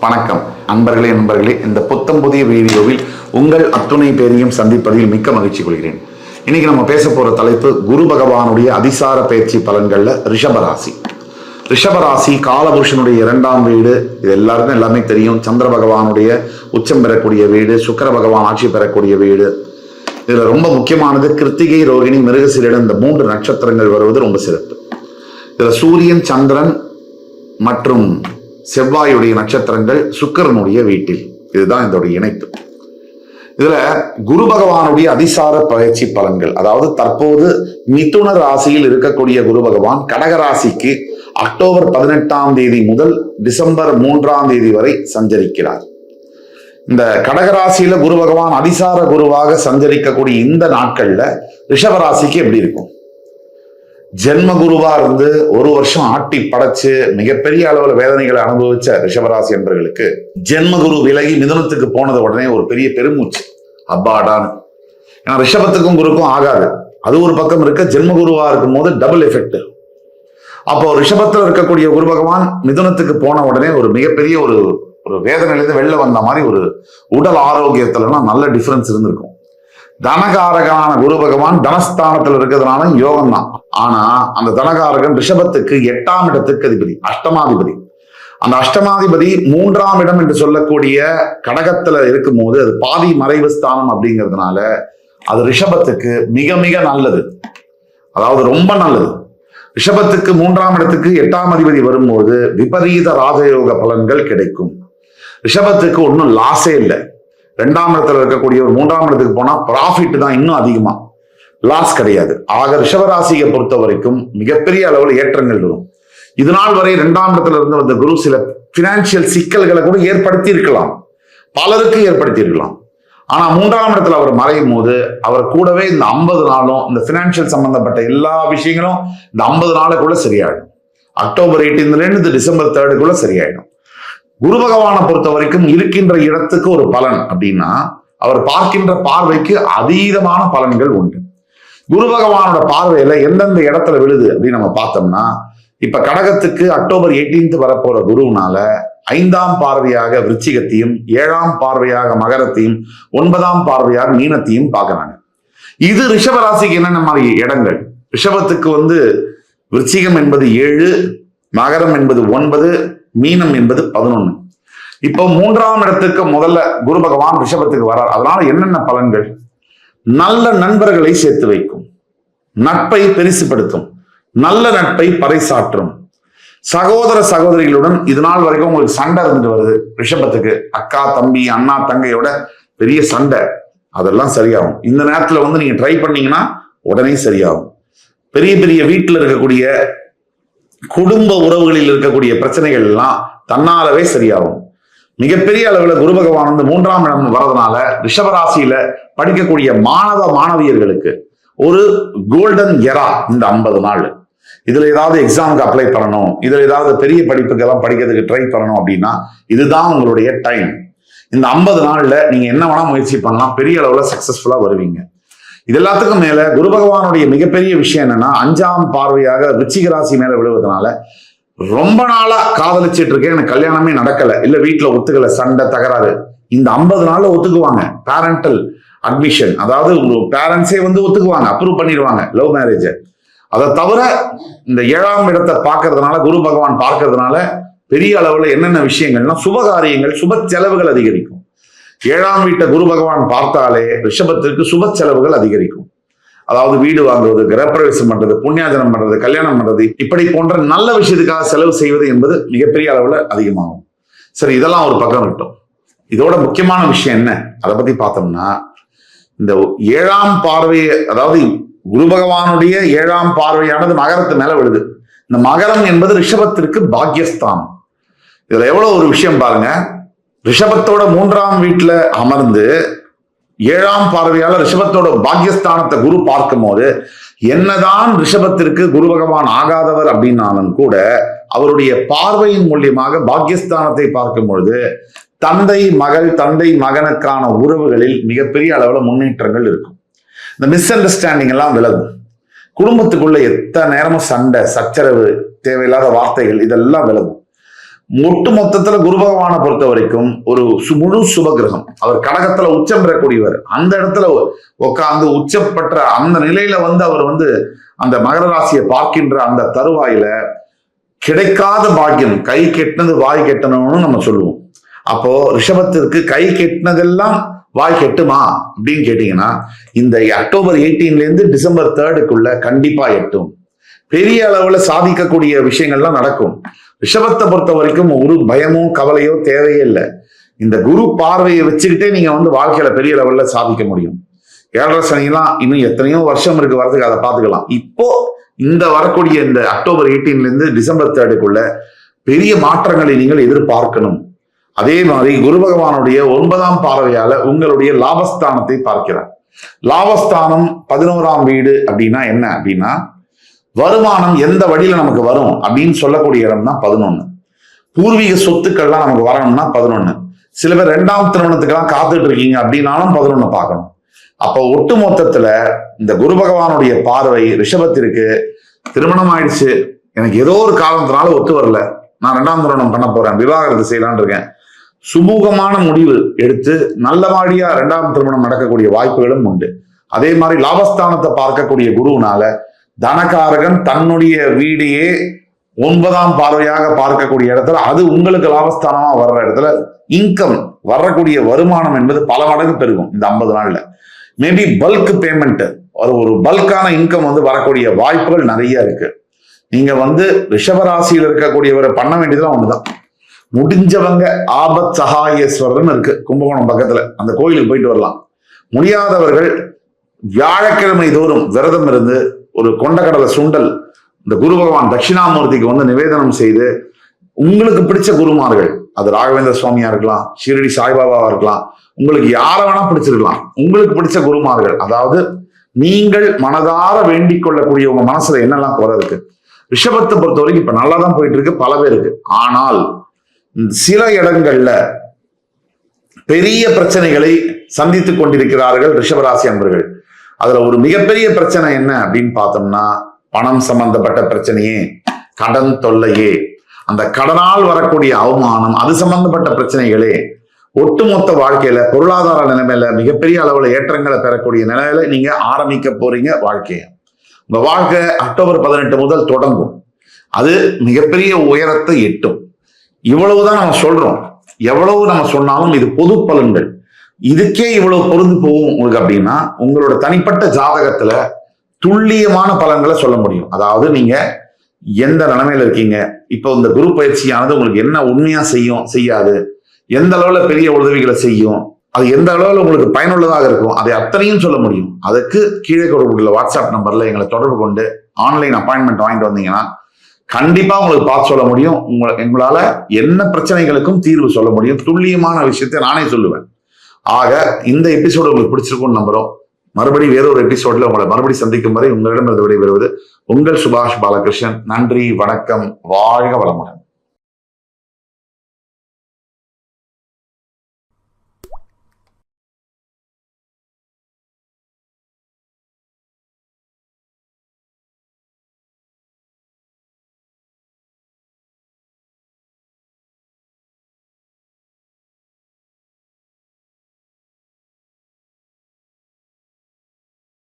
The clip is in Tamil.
வணக்கம் நண்பர்களே, இந்த புத்தம் புதிய வீடியோவில் உங்கள் அத்துணை பேரையும் சந்திப்பதில் மிக்க மகிழ்ச்சி கொள்கிறேன். இன்னைக்கு நம்ம பேச போற தலைப்பு குரு பகவானுடைய அதிசார பயிற்சி பலன்கள்ல ரிஷபராசி காலபுருஷனுடைய 2ஆம் வீடு. இது எல்லாருக்கும் எல்லாமே தெரியும். சந்திர பகவானுடைய உச்சம் பெறக்கூடிய வீடு, சுக்கிர பகவான் ஆட்சி பெறக்கூடிய வீடு. இதுல ரொம்ப முக்கியமானது கிருத்திகை, ரோகிணி, மிருகசீரிடம் இந்த 3 நட்சத்திரங்கள் வருவது ரொம்ப சிறப்பு. இதுல சூரியன், சந்திரன் மற்றும் செவ்வாயுடைய நட்சத்திரங்கள் சுக்கிரனுடைய வீட்டில். இதுதான் இதோடைய இணைப்பு. இதுல குரு பகவானுடைய அதிசார பயிற்சி பலன்கள், அதாவது தற்போது மிதுன ராசியில் இருக்கக்கூடிய குரு பகவான் கடக ராசிக்கு அக்டோபர் 18ஆம் தேதி முதல் டிசம்பர் 3ஆம் தேதி வரை சஞ்சரிக்கிறார். இந்த கடகராசியில குரு பகவான் அதிசார குருவாக சஞ்சரிக்கக்கூடிய இந்த நாட்கள்ல ரிஷபராசிக்கு எப்படி இருக்கும்? ஜென்ம குருவா இருந்து ஒரு வருஷம் ஆட்டி படைச்சு மிகப்பெரிய அளவுல வேதனைகளை அனுபவிச்ச ரிஷபராசி என்பவர்களுக்கு ஜென்ம குரு விலகி மிதுனத்துக்கு போனது உடனே ஒரு பெரிய பெருமூச்சு, அப்பாடான்னு. ஏன்னா ரிஷபத்துக்கும் குருக்கும் ஆகாது. அது ஒரு பக்கம் இருக்க, ஜென்ம குருவா இருக்கும் போது டபுள் எஃபெக்ட். அப்போ ரிஷபத்துல இருக்கக்கூடிய குரு பகவான் மிதுனத்துக்கு போன உடனே ஒரு மிகப்பெரிய ஒரு வேதனையிலிருந்து வெளில வந்த மாதிரி ஒரு உடல் ஆரோக்கியத்துலலாம் நல்ல டிஃபரன்ஸ் இருந்திருக்கும். தனகாரகனான குரு பகவான் தனஸ்தானத்தில் இருக்கிறதுனால யோகம் தான். ஆனா அந்த தனகாரகன் ரிஷபத்துக்கு 8ஆம் இடத்துக்கு அதிபதி, அஷ்டமாதிபதி. அந்த அஷ்டமாதிபதி 3ஆம் இடம் என்று சொல்லக்கூடிய கடகத்துல இருக்கும் போது அது பாதி மறைவு ஸ்தானம் அப்படிங்கிறதுனால அது ரிஷபத்துக்கு மிக மிக நல்லது, அதாவது ரொம்ப நல்லது. ரிஷபத்துக்கு 3ஆம் இடத்துக்கு 8ஆம் அதிபதி வரும்போது விபரீத ராஜயோக பலன்கள் கிடைக்கும். ரிஷபத்துக்கு ஒன்றும் லாஸே இல்லை. 2ஆம் இடத்துல இருக்கக்கூடிய ஒரு 3ஆம் இடத்துக்கு போனா ப்ராஃபிட் தான் இன்னும் அதிகமா, லாஸ் கிடையாது. ஆக ரிஷபராசியை பொறுத்த வரைக்கும் மிகப்பெரிய அளவில் ஏற்றங்கள் வரும். இது நாள் வரை 2ஆம் இடத்துல இருந்து வந்த குரு சில பினான்சியல் சிக்கல்களை கூட ஏற்படுத்தி இருக்கலாம், பலருக்கு ஏற்படுத்தி இருக்கலாம். ஆனா 3ஆம் இடத்துல அவர் மறையும் போது அவர் கூடவே இந்த 50 நாளும் இந்த பினான்சியல் சம்பந்தப்பட்ட எல்லா விஷயங்களும் இந்த 50 நாளுக்குள்ள சரியாயிடும். அக்டோபர் 18ல இருந்து டிசம்பர் 3க்குள்ள சரியாயிடும். குரு பகவானை பொறுத்த வரைக்கும் இருக்கின்ற இடத்துக்கு ஒரு பலன் அப்படின்னா அவர் பார்க்கின்ற பார்வைக்கு அதீதமான பலன்கள் உண்டு. குரு பகவானோட பார்வையில எந்தெந்த இடத்துல விழுது அப்படின்னு நம்ம பார்த்தோம்னா, இப்ப கடகத்துக்கு அக்டோபர் 18 வரப்போற குருவுனால 5ஆம் பார்வையாக விருச்சிகத்தையும், 7ஆம் பார்வையாக மகரத்தையும், 9ஆம் பார்வையாக மீனத்தையும் பார்க்கறாங்க. இது ரிஷபராசிக்கு என்னென்ன மாதிரி இடங்கள்? ரிஷபத்துக்கு விருச்சிகம் என்பது 7, மகரம் என்பது 9, மீனம் என்பது 11. இப்போ 3ஆம் இடத்துக்கு முதல்ல குரு பகவான் ரிஷபத்துக்கு வரார். அதனால என்னென்ன பலன்கள்? நல்ல நண்பர்களை சேர்த்து வைக்கும், நட்பை பெருசுபடுத்தும், நல்ல நட்பை பறைசாற்றும். சகோதர சகோதரிகளுடன் இது நாள் வரைக்கும் உங்களுக்கு சண்டை இருந்துட்டு வருது ரிஷபத்துக்கு, அக்கா தம்பி அண்ணா தங்கையோட பெரிய சண்டை, அதெல்லாம் சரியாகும். இந்த நேரத்துல நீங்க ட்ரை பண்ணீங்கன்னா உடனே சரியாகும். பெரிய பெரிய வீட்டுல இருக்கக்கூடிய குடும்ப உறவுகளில் இருக்கக்கூடிய பிரச்சனைகள் எல்லாம் தன்னாலவே சரியாகும். மிகப்பெரிய அளவுல குரு பகவான் 3ஆம் இடம் வரதுனால ரிஷபராசியில படிக்கக்கூடிய மாணவ மாணவியர்களுக்கு ஒரு கோல்டன் எரா இந்த 50 நாள். இதுல ஏதாவது எக்ஸாமுக்கு அப்ளை பண்ணணும், இதுல ஏதாவது பெரிய படிப்புக்கெல்லாம் படிக்கிறதுக்கு ட்ரை பண்ணணும் அப்படின்னா இதுதான் உங்களுடைய டைம். இந்த 50 நாள்ல நீங்க என்ன வேணா முயற்சி பண்ணலாம், பெரிய அளவுல சக்சஸ்ஃபுல்லா வருவீங்க. இது எல்லாத்துக்கும் மேல குரு பகவானுடைய மிகப்பெரிய விஷயம் என்னன்னா 5ஆம் பார்வையாக விருச்சிக ராசி மேல விழுவதனால ரொம்ப நாளா காதலிச்சிட்டு இருக்கேன், எனக்கு கல்யாணமே நடக்கல, இல்ல வீட்டுல ஒத்துக்கல, சண்டை தகராறு, இந்த 50 நாள்ல ஒத்துக்குவாங்க. பேரண்டல் அட்மிஷன், அதாவது பேரண்ட்ஸே ஒத்துக்குவாங்க, அப்ரூவ் பண்ணிடுவாங்க லவ் மேரேஜ். அதை தவிர இந்த 7ஆம் இடத்தை பார்க்கறதுனால, குரு பகவான் பார்க்கறதுனால பெரிய அளவுல என்னென்ன விஷயங்கள்னா சுபகாரியங்கள், சுப செலவுகள் அதிகரிக்கும். 7ஆம் வீட்டை குரு பகவான் பார்த்தாலே ரிஷபத்திற்கு சுப செலவுகள் அதிகரிக்கும். அதாவது வீடு வாங்குவது, கிரகப்பிரவேசம் பண்றது, புண்ணியாஜனம் பண்றது, கல்யாணம் பண்றது, இப்படி போன்ற நல்ல விஷயத்துக்காக செலவு செய்வது என்பது மிகப்பெரிய அளவுல அதிகமாகும். சரி, இதெல்லாம் ஒரு பக்கம் இருக்கட்டும். இதோட முக்கியமான விஷயம் என்ன அதை பத்தி பார்த்தோம்னா, இந்த 7ஆம் பார்வை, அதாவது குரு பகவானுடைய 7ஆம் பார்வையானது மகரத்து மேல விழுது. இந்த மகரம் என்பது ரிஷபத்திற்கு பாக்யஸ்தானம். இதுல எவ்வளவு ஒரு விஷயம் பாருங்க. ரிஷபத்தோட 3ஆம் வீட்டுல அமர்ந்து 7ஆம் பார்வையால ரிஷபத்தோட பாக்யஸ்தானத்தை குரு பார்க்கும் போது என்னதான் ரிஷபத்திற்கு குரு பகவான் ஆகாதவர் அப்படின்னாலும் கூட அவருடைய பார்வையின் மூலியமாக பாக்யஸ்தானத்தை பார்க்கும் பொழுது தந்தை மகள், தந்தை மகனுக்கான உறவுகளில் மிகப்பெரிய அளவுல முன்னேற்றங்கள் இருக்கும். இந்த மிஸ் அண்டர்ஸ்டாண்டிங் எல்லாம் விலகும். குடும்பத்துக்குள்ள எத்தனை நேரமும் சண்டை, சச்சரவு, தேவையில்லாத வார்த்தைகள் இதெல்லாம் விலகும். ஒட்டு மொத்தத்துல குரு பகவானை பொறுத்த வரைக்கும் ஒரு முழு சுபகிரகம். அவர் கடகத்துல உச்சம் பெறக்கூடியவர். அந்த இடத்துல உட்கார்ந்து உச்சம் பெற்ற அந்த நிலையில அவர் அந்த மகர ராசியை பார்க்கின்ற அந்த தருவாயில கிடைக்காத பாக்கியம், கை கெட்டினது வாய் கெட்டணும்னு நம்ம சொல்லுவோம். அப்போ ரிஷபத்திற்கு கை கெட்டினதெல்லாம் வாய் கெட்டுமா அப்படின்னு கேட்டீங்கன்னா, இந்த அக்டோபர் 18ல இருந்து டிசம்பர் 3க்குள்ள கண்டிப்பா எட்டும். பெரிய அளவுல சாதிக்கக்கூடிய விஷயங்கள்லாம் நடக்கும். ரிஷபத்தை பொறுத்த வரைக்கும் ஒரு பயமோ கவலையோ தேவையே இல்லை. இந்த குரு பார்வையை வச்சுக்கிட்டே நீங்க வாழ்க்கையில பெரிய லெவல்ல சாதிக்க முடியும். 7.5 சனிலாம் இன்னும் எத்தனையோ வருஷம் இருக்கு வரதுக்கு, அதை பார்த்துக்கலாம். இப்போ இந்த வரக்கூடிய இந்த அக்டோபர் 18ல இருந்து டிசம்பர் 3க்குள்ள பெரிய மாற்றங்களை நீங்கள் எதிர்பார்க்கணும். அதே மாதிரி குரு பகவானுடைய 9ஆம் பார்வையால உங்களுடைய லாபஸ்தானத்தை பார்க்கிறார். லாபஸ்தானம் 11ஆம் வீடு அப்படின்னா என்ன அப்படின்னா, வருமானம் எந்த வழியில நமக்கு வரும் அப்படின்னு சொல்லக்கூடிய இடம் தான் 11. பூர்வீக சொத்துக்கள்லாம் நமக்கு வரணும்னா 11. சில பேர் 2ஆம் திருமணத்துக்கெல்லாம் காத்துட்டு இருக்கீங்க அப்படின்னாலும் 11 பார்க்கணும். அப்ப ஒட்டு மொத்தத்துல இந்த குரு பகவானுடைய பார்வை ரிஷபத்திற்கு, திருமணம் ஆயிடுச்சு, எனக்கு ஏதோ ஒரு காரணத்தினால ஒத்து வரல, நான் 2ஆம் திருமணம் பண்ண போறேன், விவாகரத்து செய்யலான் இருக்கேன், சுமூகமான முடிவு எடுத்து நல்லபடியா 2ஆம் திருமணம் நடக்கக்கூடிய வாய்ப்புகளும் உண்டு. அதே மாதிரி லாபஸ்தானத்தை பார்க்கக்கூடிய குருவினால தனகாரகன் தன்னுடைய வீடையே 9ஆம் பார்வையாக பார்க்கக்கூடிய இடத்துல, அது உங்களுக்கு லாபஸ்தானமா வர்ற இடத்துல இன்கம் வரக்கூடிய வருமானம் என்பது பல மடங்கு பெருகும். இந்த 50 நாள்ல மேபி பல்க் பேமெண்ட், ஒரு பல்கான இன்கம் வரக்கூடிய வாய்ப்புகள் நிறைய இருக்கு. நீங்க ரிஷபராசியில் இருக்கக்கூடியவரை பண்ண வேண்டியதுலாம் ஒண்ணுதான். முடிஞ்சவங்க ஆபத் சகாயேஸ்வரர்னு இருக்கு கும்பகோணம் பக்கத்துல, அந்த கோயிலுக்கு போயிட்டு வரலாம். முடியாதவர்கள் வியாழக்கிழமை தோறும் விரதம் இருந்து ஒரு கொண்டக்கடலை சுண்டல் இந்த குரு பகவான் தட்சிணாமூர்த்திக்கு நிவேதனம் செய்து, உங்களுக்கு பிடிச்ச குருமார்கள், அது ராகவேந்திர சுவாமியா இருக்கலாம், ஷீரடி சாய்பாபாவா இருக்கலாம், உங்களுக்கு யாரை வேணா பிடிச்சிருக்கலாம், உங்களுக்கு பிடிச்ச குருமார்கள், அதாவது நீங்கள் மனதார வேண்டிக் கொள்ளக்கூடிய உங்க மனசுல என்னெல்லாம் குறை இருக்கு. ரிஷபத்தை பொறுத்த வரைக்கும் இப்ப நல்லா தான் போயிட்டு இருக்கு பல பேருக்கு. ஆனால் சில இடங்கள்ல பெரிய பிரச்சனைகளை சந்தித்துக் கொண்டிருக்கிறார்கள் ரிஷபராசி அன்பர்கள். அதுல ஒரு மிகப்பெரிய பிரச்சனை என்ன அப்படின்னு பார்த்தோம்னா, பணம் சம்பந்தப்பட்ட பிரச்சனையே, கடன் தொல்லையே, அந்த கடனால் வரக்கூடிய அவமானம், அது சம்பந்தப்பட்ட பிரச்சனைகளே ஒட்டுமொத்த வாழ்க்கையில பொருளாதார நிலைமையில மிகப்பெரிய அளவுல ஏற்றங்களை பெறக்கூடிய நிலையில நீங்க ஆரம்பிக்க போறீங்க வாழ்க்கைய. உங்க வாழ்க்கை அக்டோபர் 18 முதல் தொடங்கும். அது மிகப்பெரிய உயரத்தை எட்டும். இவ்வளவுதான் நம்ம சொல்றோம். எவ்வளவு நம்ம சொன்னாலும் இது பொது பலன்கள். இதுக்கே இவ்வளவு பொருந்து போகும் உங்களுக்கு அப்படின்னா, உங்களோட தனிப்பட்ட ஜாதகத்துல துல்லியமான பலன்களை சொல்ல முடியும். அதாவது நீங்க எந்த நிலைமையில இருக்கீங்க, இப்போ இந்த குரு பயிற்சியானது உங்களுக்கு என்ன உண்மையா செய்யும், செய்யாது, எந்த அளவுல பெரிய உதவிகளை செய்யும், அது எந்த அளவுல உங்களுக்கு பயனுள்ளதாக இருக்கும், அதை அத்தனையும் சொல்ல முடியும். அதுக்கு கீழே கொடுக்கக்கூடிய வாட்ஸ்அப் நம்பர்ல எங்களை தொடர்பு கொண்டு ஆன்லைன் அப்பாயின்மெண்ட் வாங்கிட்டு வந்தீங்கன்னா கண்டிப்பா உங்களுக்கு பார்த்து சொல்ல முடியும். எங்களால என்ன பிரச்சனைகளுக்கும் தீர்வு சொல்ல முடியும். துல்லியமான விஷயத்தை நானே சொல்லுவேன். ஆக இந்த எபிசோடு உங்களுக்கு பிடிச்சிருக்கும்னு நம்புறோம். மறுபடியும் வேறொரு எபிசோட்ல உங்களை மறுபடியும் சந்திக்கும் வரை உங்களிடம் விடைபெறுவது உங்கள் சுபாஷ் பாலகிருஷ்ணன். நன்றி, வணக்கம், வாழ்க வளமுடன்.